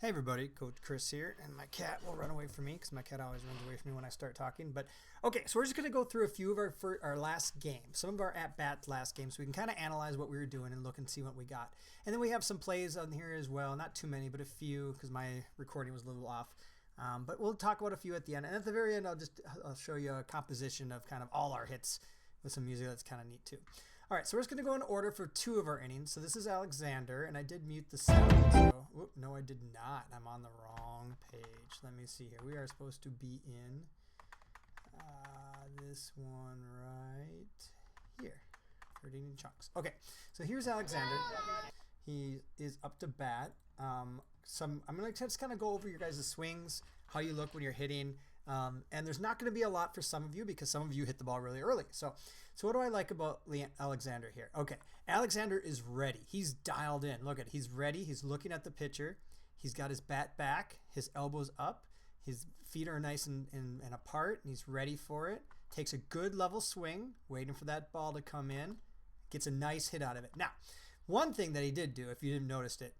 Hey everybody, Coach Chris here, and my cat will run away from me because my cat always runs away from me when I start talking. But okay, so we're just going to go through a few of our last games, some of our at-bat last games, so we can kind of analyze what we were doing and look and see what we got. And then we have some plays on here as well, not too many, but a few because my recording was a little off. But we'll talk about a few at the end, and at the very end, I'll show you a composition of kind of all our hits with some music that's kind of neat too. All right, so we're just going to go in order for two of our innings. So this is Alexander, and I did mute the sound. So, whoop, no, I did not. I'm on the wrong page. Let me see here. We are supposed to be in this one right here. 30 inning chunks. Okay, so here's Alexander. He is up to bat. I'm going to just kind of go over your guys' swings, how you look when you're hitting. And there's not going to be a lot for some of you because some of you hit the ball really early. So what do I like about Alexander here? Okay, Alexander is ready. He's dialed in. Look at it. He's ready. He's looking at the pitcher. He's got his bat back, his elbows up, his feet are nice and apart, and he's ready for it. Takes a good level swing, waiting for that ball to come in. Gets a nice hit out of it. Now, one thing that he did do, if you didn't notice it,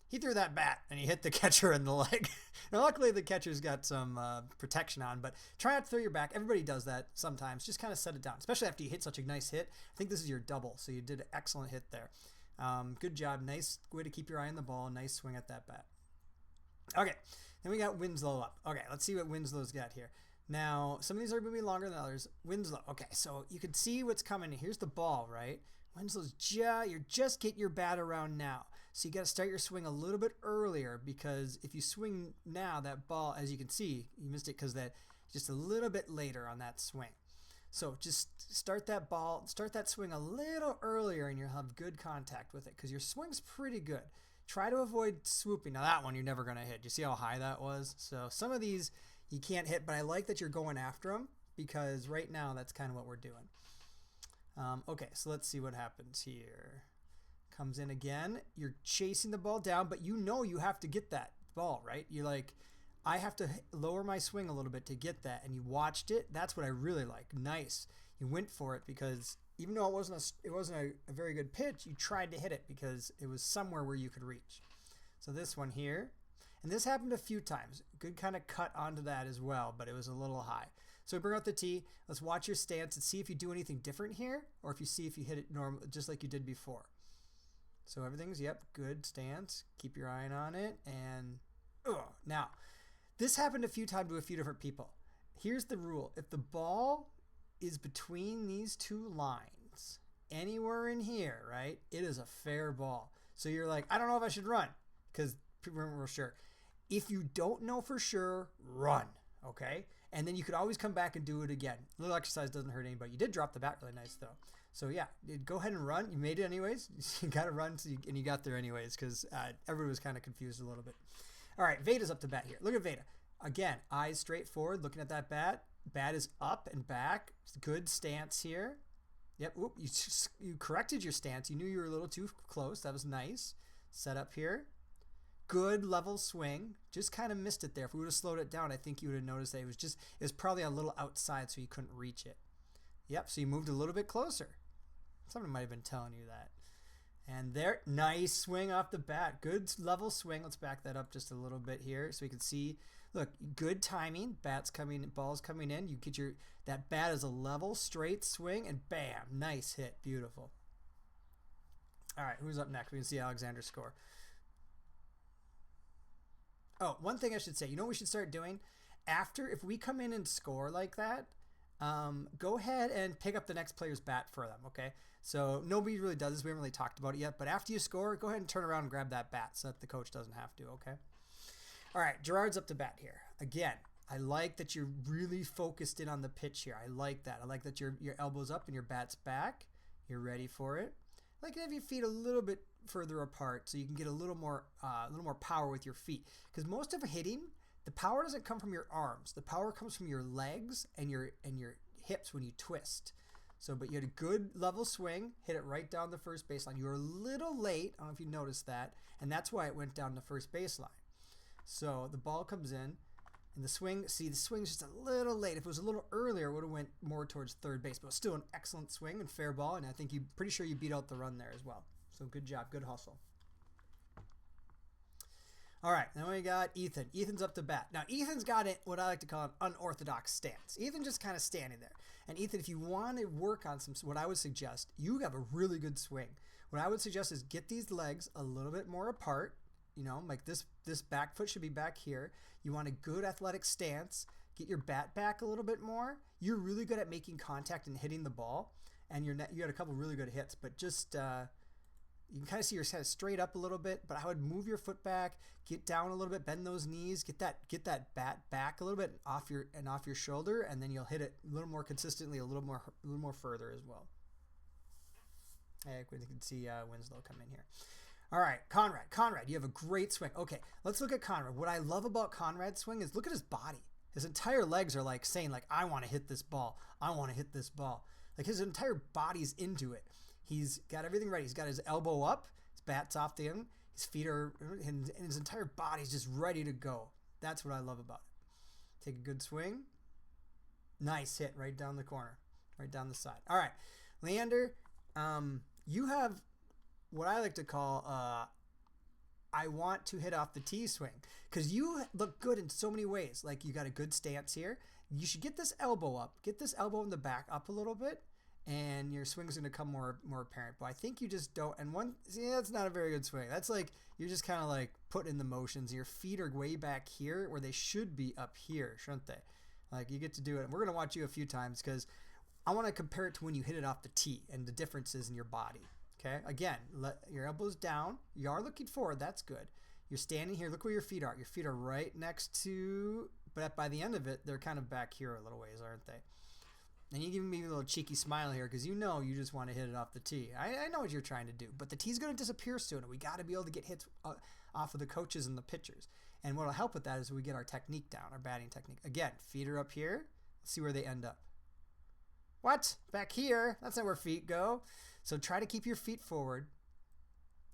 he threw that bat and he hit the catcher in the leg. Now, luckily, the catcher's got some protection on, but try not to throw your back. Everybody does that sometimes. Just kind of set it down, especially after you hit such a nice hit. I think this is your double, so you did an excellent hit there. Good job. Nice way to keep your eye on the ball. Nice swing at that bat. Okay, then we got Winslow up. Okay, let's see what Winslow's got here. Now, some of these are going to be longer than others. Winslow, okay, so you can see what's coming. Here's the ball, right? Winslow's you're just getting your bat around now. So you got to start your swing a little bit earlier because if you swing now, that ball, as you can see, you missed it because that just a little bit later on that swing. So just start that swing a little earlier and you'll have good contact with it because your swing's pretty good. Try to avoid swooping. Now that one you're never going to hit. You see how high that was? So some of these you can't hit, but I like that you're going after them because right now that's kind of what we're doing. Okay, so let's see what happens here. Comes in again. You're chasing the ball down, but you know you have to get that ball, right? You're like, I have to lower my swing a little bit to get that, and you watched it. That's what I really like. Nice. You went for it because even though it wasn't a very good pitch, you tried to hit it because it was somewhere where you could reach. So this one here. And this happened a few times. Good kind of cut onto that as well, but it was a little high. So bring out the tee. Let's watch your stance and see if you do anything different here or if you hit it normal, just like you did before. So everything's, yep, good stance. Keep your eye on it. And now, this happened a few times to a few different people. Here's the rule. If the ball is between these two lines, anywhere in here, right, it is a fair ball. So you're like, I don't know if I should run because people weren't real sure. If you don't know for sure, run, okay? And then you could always come back and do it again. A little exercise doesn't hurt anybody. You did drop the bat really nice, though. So, yeah, go ahead and run. You made it anyways. You got to run, and you got there anyways because everybody was kind of confused a little bit. All right, Veda's up to bat here. Look at Veda. Again, eyes straight forward, looking at that bat. Bat is up and back. Good stance here. Yep, oop, you corrected your stance. You knew you were a little too close. That was nice. Set up here. Good level swing. Just kind of missed it there. If we would have slowed it down, I think you would have noticed that it was probably a little outside, so you couldn't reach it. Yep, so you moved a little bit closer. Somebody might have been telling you that. And there, nice swing off the bat. Good level swing. Let's back that up just a little bit here so we can see. Look, good timing. Ball's coming in. You get that bat is a level, straight swing, and bam, nice hit. Beautiful. All right, who's up next? We can see Alexander score. Oh, one thing I should say, you know what we should start doing? If we come in and score like that, go ahead and pick up the next player's bat for them, okay? So nobody really does this. We haven't really talked about it yet. But after you score, go ahead and turn around and grab that bat so that the coach doesn't have to, okay? All right, Gerard's up to bat here. Again, I like that you're really focused in on the pitch here. I like that. I like that your elbow's up and your bat's back. You're ready for it. I like to have your feet a little bit further apart so you can get a little more power with your feet. Because most of hitting, the power doesn't come from your arms. The power comes from your legs and your hips when you twist. But you had a good level swing, hit it right down the first baseline. You were a little late. I don't know if you noticed that, and that's why it went down the first baseline. So the ball comes in, and the swing's just a little late. If it was a little earlier, it would have went more towards third base. But it was still an excellent swing and fair ball, and I think pretty sure you beat out the run there as well. So good job, good hustle. All right, then we got Ethan. Ethan's up to bat. Now, Ethan's got it, what I like to call an unorthodox stance. Ethan just kind of standing there. And Ethan, if you want to work on what I would suggest, you have a really good swing. What I would suggest is get these legs a little bit more apart. You know, like this back foot should be back here. You want a good athletic stance. Get your bat back a little bit more. You're really good at making contact and hitting the ball. And you had a couple really good hits, but just you can kind of see your head straight up a little bit. But I would move your foot back, get down a little bit, bend those knees, get that bat back a little bit off your shoulder, and then you'll hit it a little more consistently, a little more further as well. Hey, you can see Winslow come in here. All right, Conrad, you have a great swing. Okay, let's look at Conrad. What I love about Conrad's swing is look at his body. His entire legs are like saying, like, I want to hit this ball. I want to hit this ball. Like his entire body's into it. He's got everything ready. He's got his elbow up. His bat's off the end. His feet are, and his entire body's just ready to go. That's what I love about it. Take a good swing. Nice hit right down the corner, right down the side. All right, Leander, you have what I like to call I want to hit off the tee swing, because you look good in so many ways. Like you got a good stance here. You should get this elbow up, get this elbow in the back up a little bit, and your swing's going to come more apparent. But I think you just don't. And that's not a very good swing. That's like you're just kind of like putting in the motions. Your feet are way back here where they should be up here, shouldn't they? Like you get to do it. And we're going to watch you a few times because I want to compare it to when you hit it off the tee and the differences in your body. Okay, again, let your elbows down. You are looking forward. That's good. You're standing here. Look where your feet are. Your feet are right next to, but by the end of it, they're kind of back here a little ways, aren't they? And you give me a little cheeky smile here because you know you just want to hit it off the tee. I know what you're trying to do, but the tee's going to disappear soon, and we got to be able to get hits off of the coaches and the pitchers. And what will help with that is we get our technique down, our batting technique. Again, feet are up here. Let's see where they end up. What? Back here? That's not where feet go. So try to keep your feet forward.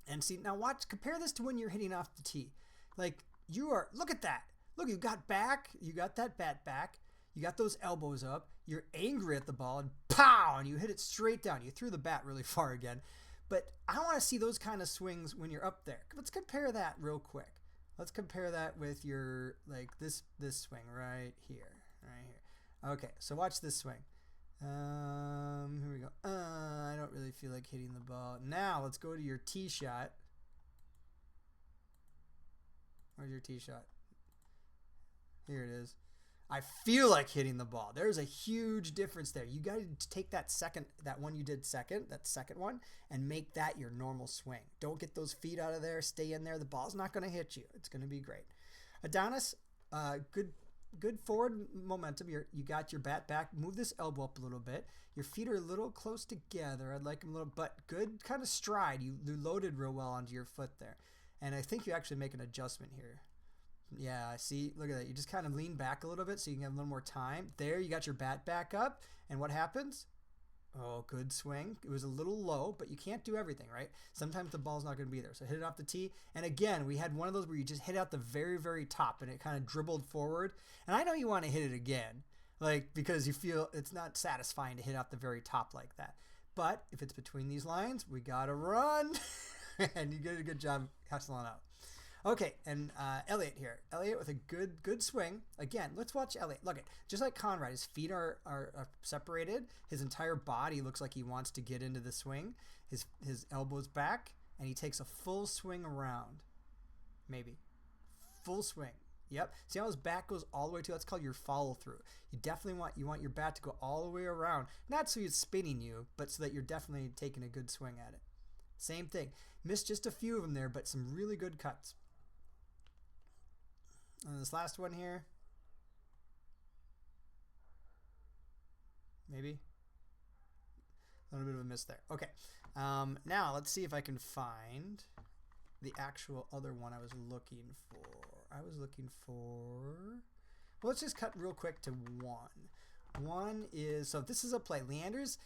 And see, now watch, compare this to when you're hitting off the tee. Like look at that. Look, you got back, you got that bat back, you got those elbows up, you're angry at the ball, and pow, and you hit it straight down. You threw the bat really far again. But I want to see those kind of swings when you're up there. Let's compare that real quick. Let's compare that with your, like this swing right here. Okay, so watch this swing. Here we go. I don't really feel like hitting the ball. Now let's go to your tee shot. Where's your tee shot? Here it is. I feel like hitting the ball. There's a huge difference there. You got to take that one you did second, that second one, and make that your normal swing. Don't get those feet out of there. Stay in there. The ball's not going to hit you. It's going to be great. Adonis, good forward momentum. You got your bat back. Move this elbow up a little bit. Your feet are a little close together. I'd like them a little, but good kind of stride. You loaded real well onto your foot there. And I think you actually make an adjustment here. Yeah, see, look at that. You just kind of lean back a little bit so you can have a little more time. There, you got your bat back up. And what happens? Oh, good swing. It was a little low, but you can't do everything, right? Sometimes the ball's not going to be there. So hit it off the tee. And again, we had one of those where you just hit out the very, very top and it kind of dribbled forward. And I know you want to hit it again, like because you feel it's not satisfying to hit out the very top like that. But if it's between these lines, we got to run. And you did a good job hustling out. Okay, and Elliot here. Elliot with a good swing. Again, let's watch Elliot. Look at just like Conrad, his feet are separated. His entire body looks like he wants to get into the swing. His elbows back, and he takes a full swing around. Maybe. Full swing. Yep. See how his back goes all the way to? That's called your follow through. You definitely want your bat to go all the way around. Not so it's spinning you, but so that you're definitely taking a good swing at it. Same thing. Missed just a few of them there, but some really good cuts. And this last one here. Maybe. A little bit of a miss there. Okay. Now let's see if I can find the actual other one I was looking for. Well, let's just cut real quick to one. One is, so this is a play. Leander's,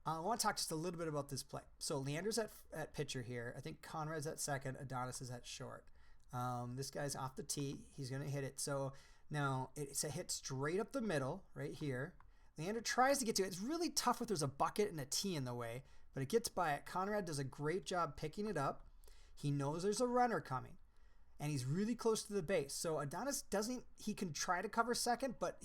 I want to talk just a little bit about this play. So Leander's at pitcher here. I think Conrad's at second. Adonis is at short. This guy's off the tee. He's going to hit it. So now it's a hit straight up the middle right here. Leander tries to get to it. It's really tough if there's a bucket and a tee in the way, but it gets by it. Conrad does a great job picking it up. He knows there's a runner coming. and he's really close to the base. So Adonis doesn't, he can try to cover second, but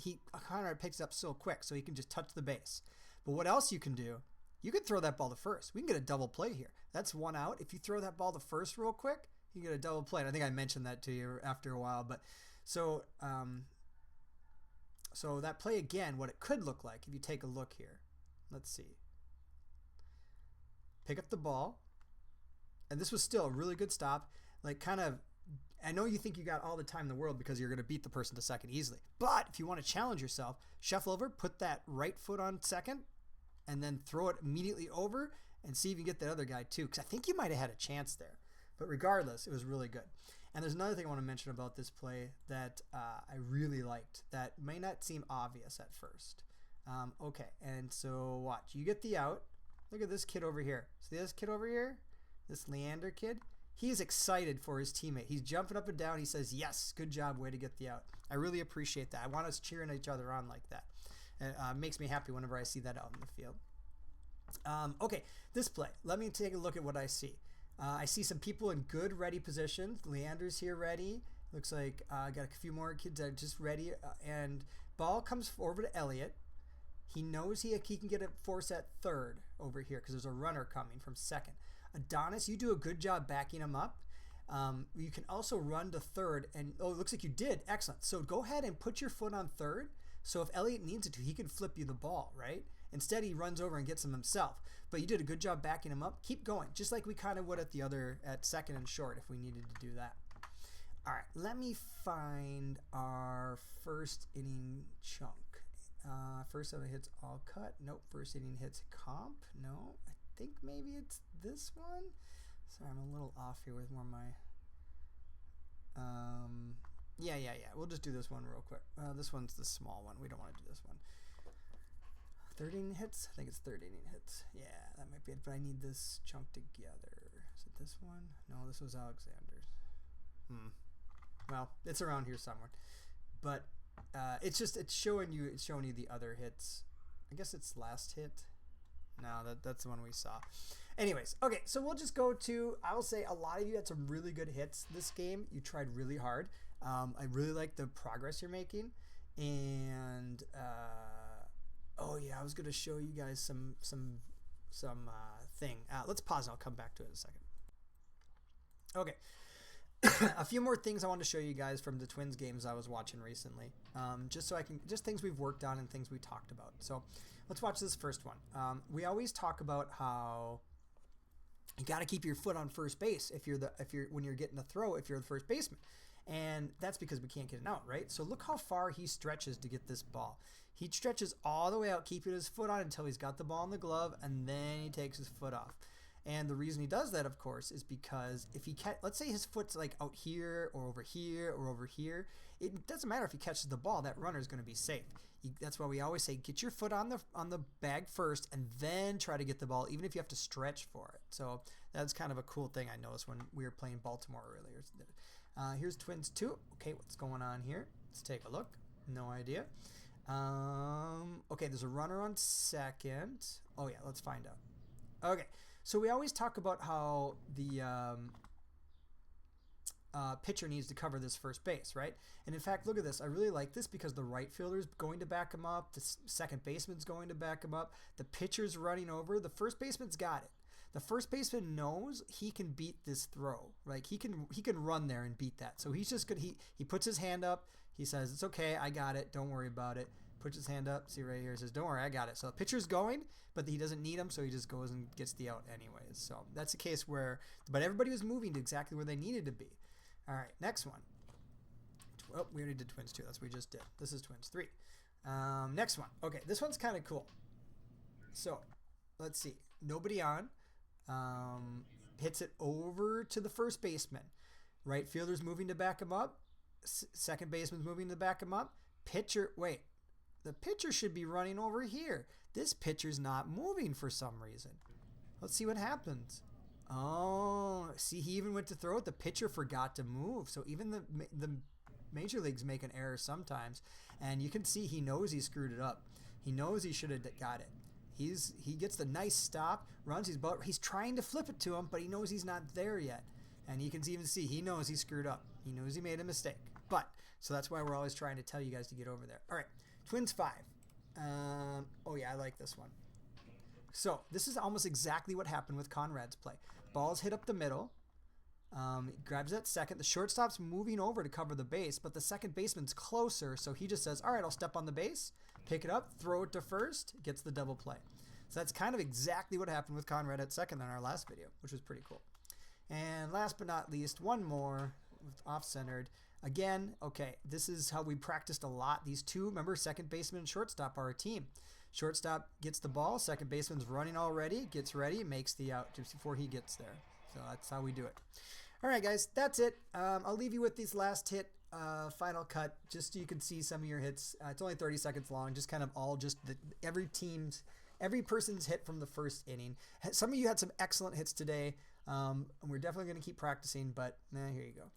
Conrad picks it up so quick, so he can just touch the base. But what else you can do? You could throw that ball to first. We can get a double play here. That's one out. If you throw that ball to first real quick, you get a double play. And I think I mentioned that to you after a while. But so that play again, what it could look like if you take a look here. Let's see. Pick up the ball. And this was still a really good stop. Like kind of, I know you think you got all the time in the world because you're going to beat the person to second easily. But if you want to challenge yourself, shuffle over, put that right foot on second, and then throw it immediately over and see if you can get that other guy too. Because I think you might have had a chance there. But regardless, it was really good. And there's another thing I want to mention about this play that I really liked that may not seem obvious at first. Okay, and so watch. You get the out. Look at this kid over here. See this kid over here? This Leander kid? He's excited for his teammate. He's jumping up and down. He says, yes, good job, way to get the out. I really appreciate that. I want us cheering each other on like that. It makes me happy whenever I see that out in the field. Okay, this play. Let me take a look at what I see. I see some people in good ready positions. Leander's here ready. Looks like I got a few more kids that are just ready. And ball comes over to Elliott. He knows he can get a force at third over here because there's a runner coming from second. Adonis, you do a good job backing him up. You can also run to third. And oh, it looks like you did. Excellent. So go ahead and put your foot on third. So if Elliott needs it to, he can flip you the ball, right? Instead, he runs over and gets him himself. But you did a good job backing him up. Keep going, just like we kind of would at second and short if we needed to do that. All right, let me find our first inning chunk. First inning hits all cut. Nope. First inning hits comp. No. I think maybe it's this one. Sorry, I'm a little off here with more of my... Yeah. We'll just do this one real quick. This one's the small one. We don't want to do this one. Third inning hits? I think it's third inning hits. Yeah, that might be it. But I need this chunk together. Is it this one? No, this was Alexander's. Well, it's around here somewhere. But it's showing you the other hits. I guess it's last hit. No, that's the one we saw. Anyways, okay, so we'll just go to, I will say a lot of you had some really good hits this game. You tried really hard. I really like the progress you're making. And oh yeah, I was going to show you guys some thing. Let's pause and I'll come back to it in a second. Okay. A few more things I want to show you guys from the Twins games I was watching recently. Just things we've worked on and things we talked about. So let's watch this first one. We always talk about how you got to keep your foot on first base when you're getting a throw, if you're the first baseman. And that's because we can't get it out, right? So look how far he stretches to get this ball. He stretches all the way out, keeping his foot on until he's got the ball in the glove, and then he takes his foot off. And the reason he does that, of course, is because if he let's say his foot's like out here or over here or over here, it doesn't matter if he catches the ball, that runner is going to be safe. That's why we always say get your foot on the bag first and then try to get the ball, even if you have to stretch for it. So that's kind of a cool thing I noticed when we were playing Baltimore earlier. Here's Twins 2. Okay, what's going on here? Let's take a look. No idea. Okay, there's a runner on second. Oh yeah, let's find out. Okay. So we always talk about how the pitcher needs to cover this first base, right? And in fact, look at this. I really like this because the right fielder's going to back him up. The second baseman's going to back him up. The pitcher's running over. The first baseman's got it. The first baseman knows he can beat this throw. Like he can run there and beat that. So he's just good. He puts his hand up. He says, "It's okay. I got it. Don't worry about it." Puts his hand up. See right here. He says, "Don't worry. I got it." So the pitcher's going, but he doesn't need him. So he just goes and gets the out anyways. So that's a case but everybody was moving to exactly where they needed to be. All right. Next one. Well, we already did Twins 2. That's what we just did. This is Twins 3. Next one. Okay. This one's kind of cool. So let's see. Nobody on. Hits it over to the first baseman. Right fielder's moving to back him up. Second baseman's moving to back him up. The pitcher should be running over here. This pitcher's not moving for some reason. Let's see what happens. Oh, see, he even went to throw it. The pitcher forgot to move. So even the major leagues make an error sometimes. And you can see he knows he screwed it up. He knows he should have got it. He gets the nice stop, runs. He's trying to flip it to him, but he knows he's not there yet. And you can even see he knows he screwed up. He knows he made a mistake. But, so that's why we're always trying to tell you guys to get over there. All right, Twins 5. Oh yeah, I like this one. So this is almost exactly what happened with Conrad's play. Ball's hit up the middle. He grabs that second. The shortstop's moving over to cover the base, but the second baseman's closer, so he just says, all right, I'll step on the base, pick it up, throw it to first, gets the double play. So that's kind of exactly what happened with Conrad at second in our last video, which was pretty cool. And last but not least, one more off-centered. Again, okay, this is how we practiced a lot. These two, remember, second baseman and shortstop are a team. Shortstop gets the ball, second baseman's running already, gets ready, makes the out just before he gets there. So that's how we do it. All right, guys, that's it. I'll leave you with this last hit, final cut, just so you can see some of your hits. It's only 30 seconds long, just kind of all just every person's hit from the first inning. Some of you had some excellent hits today. And we're definitely going to keep practicing, but here you go.